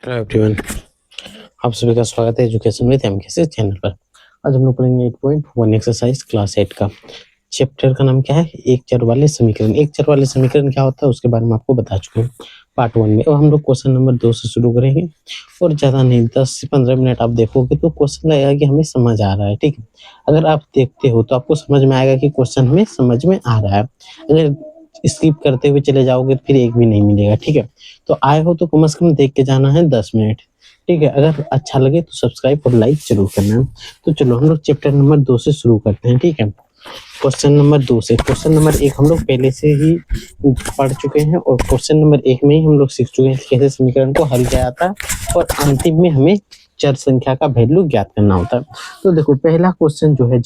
Hello everyone, आप सभी का स्वागत है एजुकेशन विद एमकेसी चैनल पर। आज हम लोग पढ़ेंगे 8.1 एक्सरसाइज क्लास 8 का। चैप्टर का नाम क्या है? एक चर वाले समीकरण। एक चर वाले समीकरण क्या होता है उसके बारे में आपको बता चुके हैं पार्ट 1 में। अब हम लोग क्वेश्चन नंबर 2 से शुरू करेंगे और ज़्यादा नहीं 10 से 15 मिनट आप देखोगे तो क्वेश्चन लगेगा कि हमें समझ आ रहा है। ठीक है, अगर आप देखते हो तो आपको समझ में आएगा कि क्वेश्चन हमें समझ में आ रहा है। अगर स्किप करते हुए चले जाओगे तो फिर एक भी नहीं मिलेगा। ठीक है, तो आए हो तो कम से कम देख के जाना है 10 मिनट। ठीक है, अगर अच्छा लगे तो सब्सक्राइब और लाइक जरूर करना है। तो चलो हम लोग चैप्टर नंबर 2 से शुरू करते हैं। ठीक है, क्वेश्चन नंबर 2 से। क्वेश्चन नंबर 1 हम लोग पहले से ही पढ़ चुके हैं और क्वेश्चन नंबर 1 में ही हम लोग सीख चुके हैं कैसे समीकरण को हल किया जाता है और अंतिम में हमें चर संख्या का वैल्यू ज्ञात करना होता है। तो देखो पहला क्वेश्चन जो है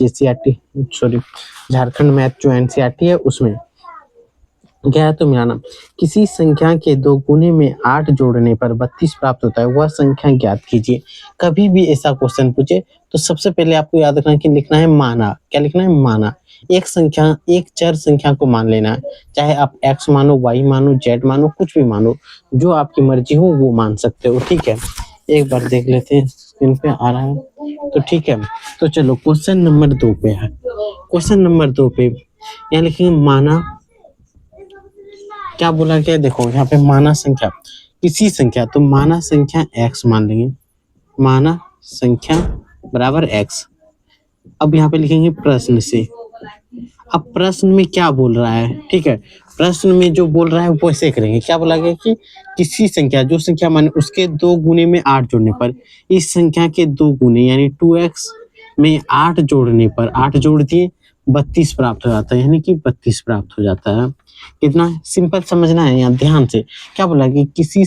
झारखंड मैथ जो एनसीईआरटी है उसमें क्या है तो मिलाना। किसी संख्या के दो गुने में 8 जोड़ने पर 32 प्राप्त होता है, वह संख्या ज्ञात कीजिए। कभी भी ऐसा क्वेश्चन पूछे तो सबसे पहले आपको याद रखना कि लिखना है माना। क्या लिखना है? माना। एक चर संख्या को मान लेना है, चाहे आप x मानो, y मानो, z मानो, कुछ भी मानो, जो आपकी मर्जी हो वो मान सकते हो। ठीक है, एक बार देख लेते हैं स्क्रीन पे आ रहा है तो ठीक है। तो चलो क्वेश्चन नंबर 2 पे है। क्वेश्चन नंबर 2 पे यहाँ लिखेंगे माना। क्या बोला गया? देखो यहाँ पे माना संख्या, किसी संख्या, तो माना संख्या x मान लेंगे। माना संख्या बराबर x। अब यहाँ पे लिखेंगे प्रश्न से। अब प्रश्न में क्या बोल रहा है? ठीक है, प्रश्न में जो बोल रहा है वो ऐसे करेंगे। क्या बोला गया कि किसी संख्या, जो संख्या माने उसके 2 गुने में 8 जोड़ने पर, इस संख्या के 2 गुने यानी 2x में 8 जोड़ने पर, 8 जोड़ दिए 32 प्राप्त हो जाता है, यानी कि 32 प्राप्त हो जाता है। कितना सिंपल समझना है यहाँ ध्यान से। क्या बोला कि किसी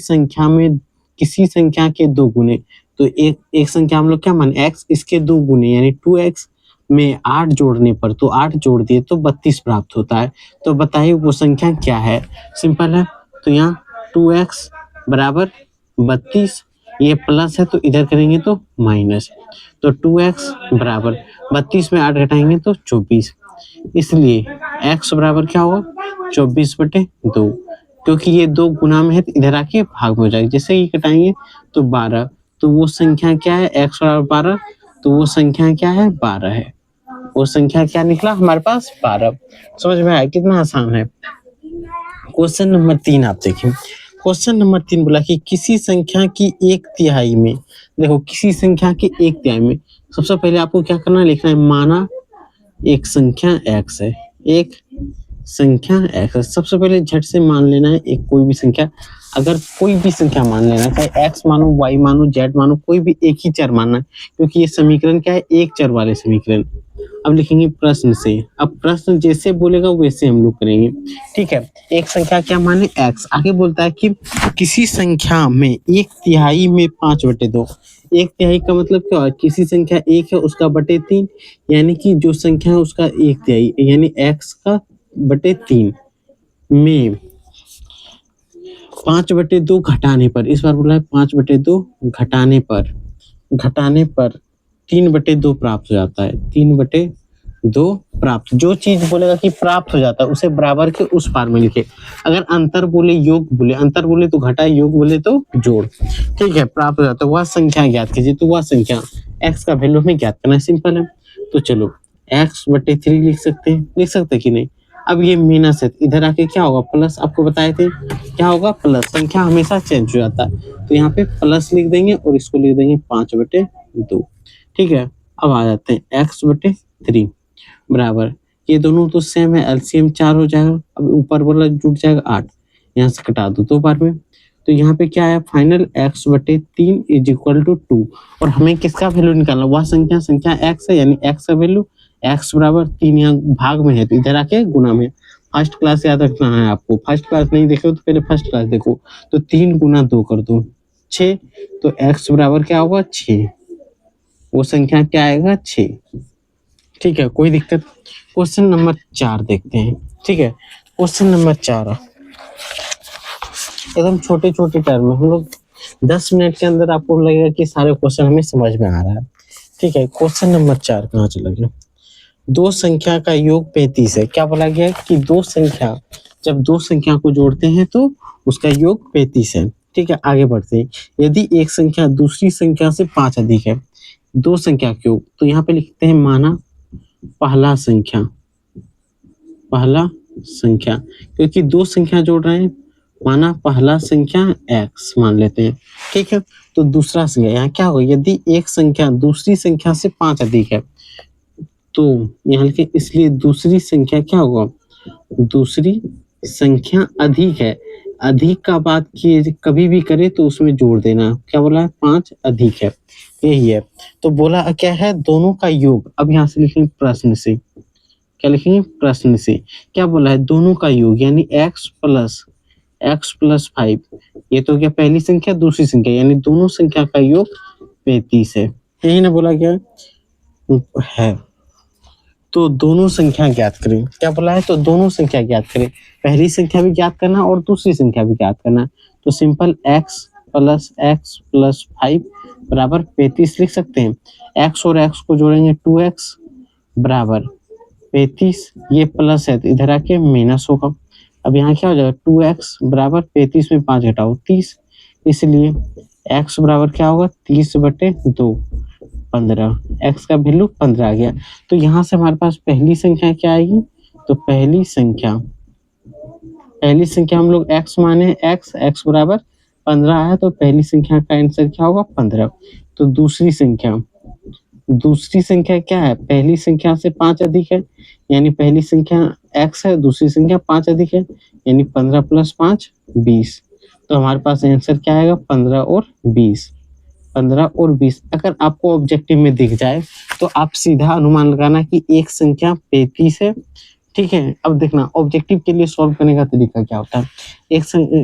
संख्या के 2 गुने, तो एक संख्या हम लोग क्या माने x, इसके 2 गुने यानी 2x में 8 जोड़ने पर, तो 8 जोड़ दिए तो 32 प्राप्त होता है। तो बताइए वो संख्या क्या है? सिंपल है, तो यहाँ 2x बराबर 32, ये प्लस है तो इधर करेंगे तो माइनस, तो 2x बराबर 32 में 8 घटाएंगे तो 24, इसलिए x बराबर क्या होगा? 24/2। क्योंकि ये 2 गुना में है तो इधर आके भाग में हो जाएगा, जैसे ही घटाएंगे तो 12, तो वो संख्या क्या है? x बराबर 12, तो वो संख्या क्या है? 12 है। वो संख्या क्या निकला हमारे पास? 12। समझ में आया? कितना आसान है। क्वेश्चन नंबर 3 आप देखिए। क्वेश्चन नंबर 3 बोला कि किसी संख्या की 1/3 में, देखो किसी संख्या की 1/3 में, सबसे पहले आपको क्या करना है? लिखना है माना एक संख्या x है। एक संख्या x है, सबसे पहले झट से मान लेना है एक कोई भी संख्या। अगर कोई भी संख्या मान लेना है, चाहे x मानो, y मानो, z मानो, कोई भी एक ही चर मानना है, क्योंकि ये समीकरण क्या है? एक चर वाले समीकरण। अब लिखेंगे प्रश्न से। अब प्रश्न जैसे बोलेगा वैसे हम लोग करेंगे। ठीक है, एक संख्या क्या माने? x। आगे बोलता है कि किसी संख्या में 1/3 में 5/2। 1/3 का मतलब क्या है? किसी संख्या 1 है उसका बटे 3, यानी कि जो संख्या है उसका 1/3 यानी x का बटे 3 में 5/2 घटाने पर, इस बार बोला है 5/2 घटाने पर 3/2 प्राप्त हो जाता है। 3/2 प्राप्त, जो चीज बोलेगा कि प्राप्त हो जाता है उसे बराबर के उस पार में लिखे। अगर अंतर बोले, योग बोले, अंतर बोले तो घटा, योग बोले तो जोड़। ठीक है, प्राप्त हो जाता है, वह संख्या ज्ञात कीजिए। तो वह संख्या x का वैल्यू हमें ज्ञात करना है, सिंपल है। तो चलो x/3 लिख सकते कि नहीं? अब ये माइनस है, इधर आके क्या होगा? प्लस। आपको बताए थे क्या होगा? प्लस। संख्या हमेशा चेंज हो जाता है, तो यहाँ पे प्लस लिख देंगे और इसको लिख देंगे 5/2। ठीक है, अब आ जाते हैं x/3 बराबर, ये दोनों तो सेम है, एलसीएम 4 हो जाएगा। अब ऊपर वाला जुट जाएगा 8, यहाँ से कटा दो 2 बार में, तो यहाँ पे क्या है? Final x/3 = 2। और हमें किसका वैल्यू निकालना? वह संख्या x है, यानी x का वैल्यू x बराबर 3, यहाँ भाग में है तो इधर आके गुना में। फर्स्ट क्लास याद रखना है आपको, फर्स्ट क्लास नहीं देखे हो तो पहले फर्स्ट क्लास देखो। तो 3 × 2 कर दो 6, तो x बराबर क्या होगा? 6। वो संख्या क्या आएगा? 6। ठीक है, कोई दिक्कत? क्वेश्चन नंबर 4 देखते हैं। ठीक है, क्वेश्चन नंबर 4 एकदम छोटे छोटे टर्म में, हम लोग 10 मिनट के अंदर आपको लगेगा कि सारे क्वेश्चन हमें समझ में आ रहा है। ठीक है, क्वेश्चन नंबर 4 कहाँ चला गया? दो संख्या का योग 35 है। क्या बोला गया कि जब दो संख्या को जोड़ते हैं तो उसका योग 35 है। ठीक है, आगे बढ़ते हैं। यदि एक संख्या दूसरी संख्या से 5 अधिक है, दो संख्या के योग, तो यहाँ पे लिखते हैं माना पहला संख्या, पहला संख्या, क्योंकि दो संख्या जोड़ रहे हैं, माना पहला संख्या x मान लेते हैं। ठीक है, तो दूसरा संख्या यहाँ क्या होगा, यदि एक संख्या दूसरी संख्या से 5 अधिक है, तो यहाँ लिखे, इसलिए दूसरी संख्या क्या होगा, दूसरी संख्या अधिक है। अधिक का बात किए कभी भी करे तो उसमें जोड़ देना, क्या बोला है, 5 अधिक है, यही है। तो बोला क्या है, दोनों का योग। अब यहाँ से लिखेंगे प्रश्न से, क्या लिखेंगे, प्रश्न से क्या बोला है, दोनों का योग, यानी x प्लस 5, ये तो क्या पहली संख्या दूसरी संख्या, यानी दोनों संख्या का योग 35 है, यही ना बोला गया है। तो दोनों संख्या ज्ञात करें, क्या बोला है, तो दोनों संख्या ज्ञात करें, पहली संख्या भी ज्ञात करना और दूसरी संख्या भी ज्ञात करना। तो सिंपल x प्लस 5 बराबर 35 लिख सकते हैं। x और x को जोड़ेंगे 2x बराबर 35, ये प्लस है तो इधर आके माइनस होगा। अब यहाँ क्या हो जाएगा, 2x बराबर 35 में 5 घटाओ 30, इसलिए x बराबर क्या होगा, 30/2, 15, x का वैल्यू 15 आ गया। तो यहाँ से हमारे पास पहली संख्या क्या आएगी, तो पहली संख्या हम लोग x माने, x बराबर 15 आया, तो पहली संख्या का आंसर क्या होगा, 15। तो दूसरी संख्या क्या है, पहली संख्या से 5 अधिक है, यानी पहली संख्या x है, दूसरी संख्या 5 अधिक है, यानी 15 + 5 20। तो हमारे पास आंसर क्या आएगा, 15 और 20। 15 और 20 अगर आपको ऑब्जेक्टिव में दिख जाए तो आप सीधा अनुमान लगाना कि एक संख्या 35 है। ठीक है, अब देखना ऑब्जेक्टिव के लिए सॉल्व करने का तरीका क्या होता है।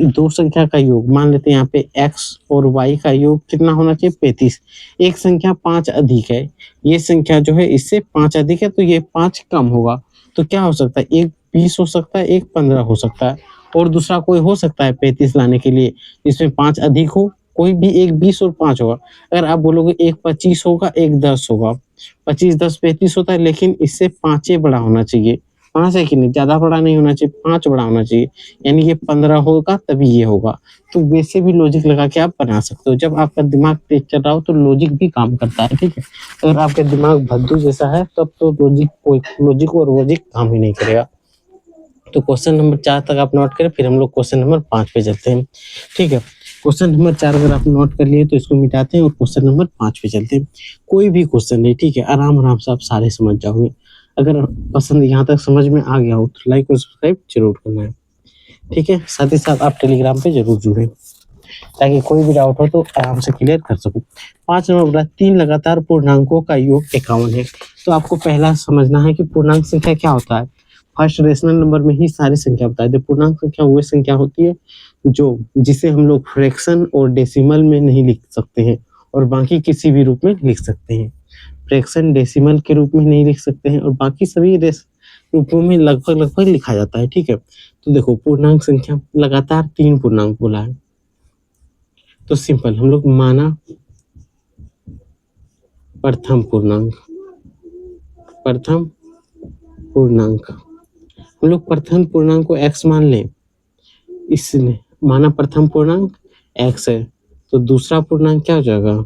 दो संख्या का योग, मान लेते हैं यहाँ पे x और y का योग कितना होना चाहिए, 35। एक संख्या 5 अधिक है, ये संख्या जो है इससे 5 अधिक है, तो ये 5 कम होगा। तो क्या हो सकता है, एक 20 हो सकता है, एक 15 हो सकता है, और दूसरा कोई हो सकता है 35 लाने के लिए जिसमें 5 अधिक हो, कोई भी एक 20 और 5 होगा। अगर आप बोलोगे एक 25 होगा, एक 10 होगा, 25 10 35 होता है, लेकिन इससे 5 बड़ा होना चाहिए, 5 है कि नहीं, ज्यादा बड़ा नहीं होना चाहिए, 5 बड़ा होना चाहिए, यानी ये 15 होगा तभी ये होगा। तो वैसे भी लॉजिक लगा के आप बना सकते हो। जब आपका दिमाग तेज चल रहा हो तो लॉजिक भी काम करता है। ठीक है, अगर आपका दिमाग भद्दू जैसा है तब तो लॉजिक और वॉजिक काम ही नहीं करेगा। तो क्वेश्चन नंबर 4 तक आप नोट करें, फिर हम लोग क्वेश्चन नंबर 5 पे चलते हैं। ठीक है, क्वेश्चन नंबर 4 अगर आप नोट कर लिए तो इसको मिटाते हैं और क्वेश्चन नंबर 5 पे चलते हैं। कोई भी क्वेश्चन नहीं, ठीक है, आराम से आप सारे समझ जाओगे। अगर पसंद यहाँ तक समझ में आ गया हो तो लाइक और सब्सक्राइब जरूर करना है। ठीक है, साथ ही साथ आप टेलीग्राम पे जरूर जुड़े ताकि कोई भी डाउट हो तो आराम से क्लियर कर सकूं। 5 नंबर बोला, 3 लगातार पूर्णांकों का योग 51 है। तो आपको पहला समझना है कि पूर्णांक संख्या क्या होता है। फर्स्ट रेशनल नंबर में ही सारी संख्या बताई दे। पूर्णांक संख्या वो संख्या होती है जो जिसे हम लोग फ्रैक्शन और डेसिमल में नहीं लिख सकते हैं और बाकी किसी भी रूप में लिख सकते हैं। फ्रैक्शन डेसिमल के रूप में नहीं लिख सकते हैं और बाकी सभी रूपों में लगभग लिखा जाता है। ठीक है, तो देखो पूर्णांक संख्या लगातार 3 पूर्णांक बोला है, तो सिंपल हम लोग माना प्रथम पूर्णांक हम लोग प्रथम पूर्णांक को x मान लें, इसलिए माना प्रथम पूर्णांक x है, तो दूसरा पूर्णांक क्या हो जाएगा,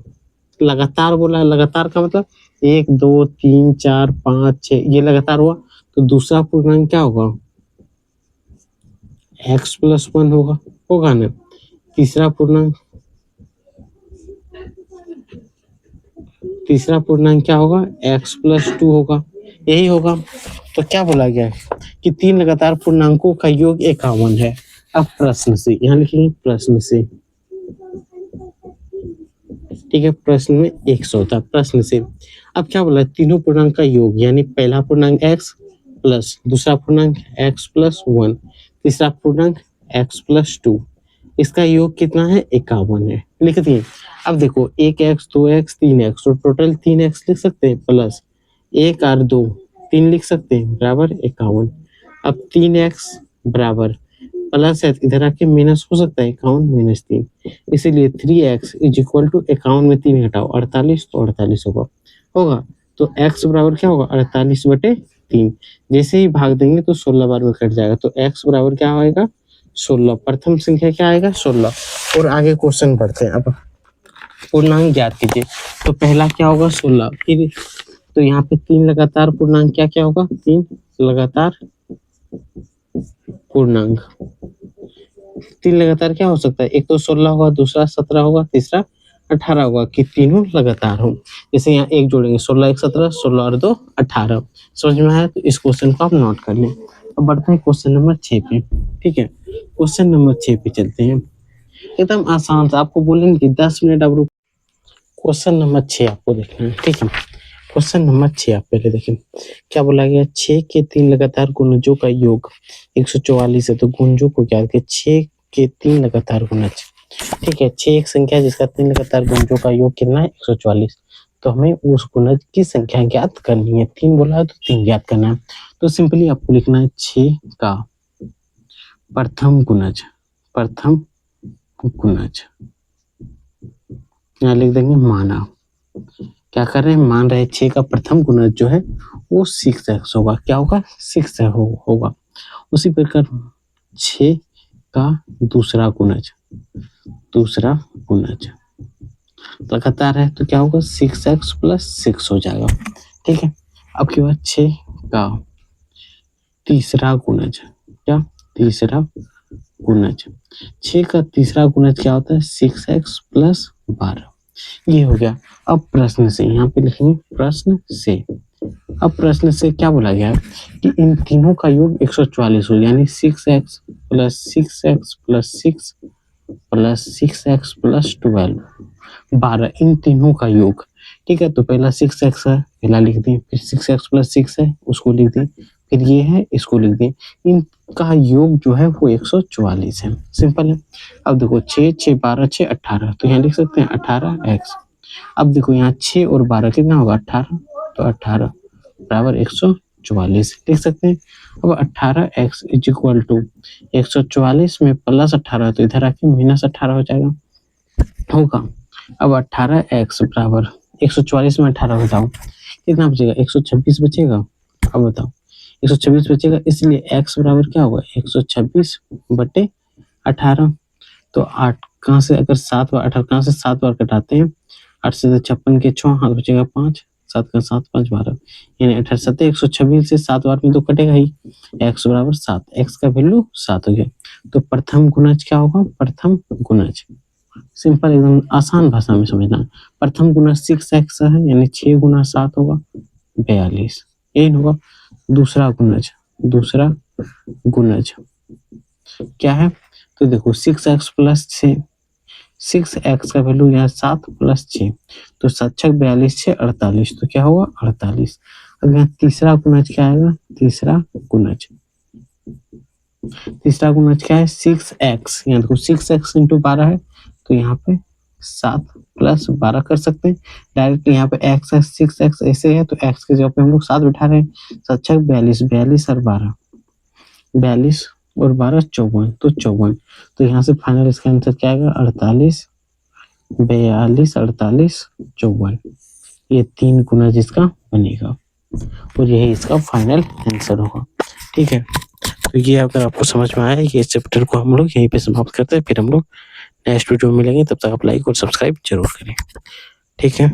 लगातार बोला है, लगातार का मतलब 1 2 3 4 5 6 ये लगातार हुआ, तो दूसरा पूर्णांक क्या होगा, x + 1 होगा ना। तीसरा पूर्णांक क्या होगा, x + 2 होगा, यही होगा। तो क्या बोला गया है कि 3 लगातार पूर्णांकों का योग 51 है। अब प्रश्न से यहाँ लिखेंगे प्रश्न से, ठीक है, प्रश्न में 100 होता है प्रश्न से। अब क्या बोला, तीनों पूर्णांक का योग, यानी पहला पूर्णांक x प्लस दूसरा पूर्णांक x + 1, तीसरा पूर्णांक x + 2, इसका योग कितना है, 51 है। लिख दिए। अब देखो 1x 2x 3x, तो टोटल 3x लिख सकते हैं, प्लस 1 और 2 3 लिख सकते हैं, बराबर 51। अब 3x बराबर प्लस है, इधर आके माइनस हो सकता है, 51 - 3, इसीलिए 3x = 51 में 3 घटाओ 48, तो 48 होगा। तो x बराबर क्या होगा, 48/3। जैसे ही भाग देंगे तो 16 बार में कट जाएगा, तो x बराबर क्या होगा, 16। प्रथम संख्या क्या आएगा 16। और आगे क्वेश्चन पढ़ते हैं। अब पूर्णांक ज्ञात कीजिए। तो पहला क्या होगा 16, फिर तो यहाँ पे 3 लगातार पूर्णांक क्या क्या होगा, 3 लगातार पूर्णांक। 3 लगातार क्या हो सकता है, एक तो 16 होगा, दूसरा 17 होगा, तीसरा 18 होगा, कि तीनों लगातार हो। जैसे यहाँ एक जोड़ेंगे 16 1 17, 16 और 2 18। समझ में आया? तो इस क्वेश्चन को आप नोट कर लें। अब बढ़ते हैं क्वेश्चन नंबर 6 पे। ठीक है, क्वेश्चन नंबर 6 पे चलते हैं। एकदम आसान था, आपको बोलेंगे कि 10 मिनट अब रुक। क्वेश्चन नंबर 6 आपको देखना है। ठीक है, क्वेश्चन नंबर 6 आप पहले देखें। क्या बोला गया, 6 के 3 लगातार गुणजों का योग 144 है। तो गुणजों को क्या किया, 6 के 3 लगातार गुणज। ठीक है, 6 एक संख्या है जिसका 3 लगातार गुणजों का योग कितना है, 144। तो हमें उस गुणज की संख्या ज्ञात करनी है। 3 बोला है तो 3 ज्ञात करना है। तो सिंपली आपको लिखना है 6 का प्रथम गुणज। प्रथम गुणज यहाँ लिख देंगे माना। क्या कर रहे हैं, मान रहे 6 का प्रथम गुणज जो है वो 6x होगा। क्या होगा, 6 होगा। उसी प्रकार 6 का दूसरा गुणज, दूसरा गुणज लगातार है तो क्या होगा, 6x + 6 हो जाएगा। ठीक है, अब के बाद 6 का तीसरा गुणज, क्या, तीसरा गुणज। 6 का तीसरा गुणज क्या होता है, 6x + 12। ये हो गया। अब प्रश्न से यहाँ पे लिखेंगे प्रश्न से। अब प्रश्न से क्या बोला गया है कि इन तीनों का योग 144 हो, यानी 6x + 6x + 6 + 6x + 12 12, इन तीनों का योग। ठीक है, तो पहला 6x है, पहला लिख दें, फिर 6x + 6 है उसको लिख दें, फिर ये है इसको लिख दें। इनका योग जो है वो 144 है। सिंपल है। अब देखो 6 6 12 6 18, तो यहाँ लिख सकते हैं 18x। अब देखो यहाँ 6 और 12 कितना होगा, 18। तो 18 बराबर 144 लिख सकते हैं। अब 18x = 144 में +18, तो इधर आके -18 हो जाएगा, होगा। अब 18x बराबर 144 में 18 घटाओ, कितना बचेगा, 126 बचेगा। अब बताओ 126 बचेगा, इसलिए x बराबर क्या होगा, 126/18। तो 8 कहाँ से, अगर 7 बार 18 कहाँ से 7 बार कटाते हैं, 8 से 56 के 6 हाथ बचेगा 5, 7 का 7 5 12, यानी 18 7 126 से 7 बार में तो कटेगा ही। x बराबर 7, x का वैल्यू 7 हो गया। तो प्रथम गुणज क्या होगा, प्रथम गुणज। सिंपल, एकदम आसान भाषा में समझना। प्रथम गुणज 6x है, यानी 6 × 7 होगा 42, यही होगा। दूसरा गुणज, दूसरा गुणज क्या है, तो देखो 6x + 6, 6x का वैल्यू यहाँ 7 + 6, तो 7 6 42 6 48, तो क्या होगा 48। अब यहाँ तीसरा गुणज क्या आएगा, तीसरा गुणज, तीसरा गुणज क्या है 6x। यहाँ देखो 6x × 12 है, तो यहाँ पे 7 + 12 कर सकते हैं डायरेक्ट। यहाँ पे x है, 6x ऐसे है, तो x की जगह पे हम लोग 7 बिठा रहे हैं। 7 6 42, 42 और 12, 42 और 12 54, तो 54। तो यहाँ से फाइनल इसका आंसर क्या आएगा, 48 42 48 54। ये 3 गुना जिसका बनेगा और यही इसका फाइनल आंसर होगा। ठीक है, तो ये अगर आपको समझ में आया, ये चैप्टर को हम लोग यहीं पे समाप्त करते हैं। फिर हम लोग नेक्स्ट वीडियो में मिलेंगे, तब तक आप लाइक और सब्सक्राइब जरूर करें। ठीक है।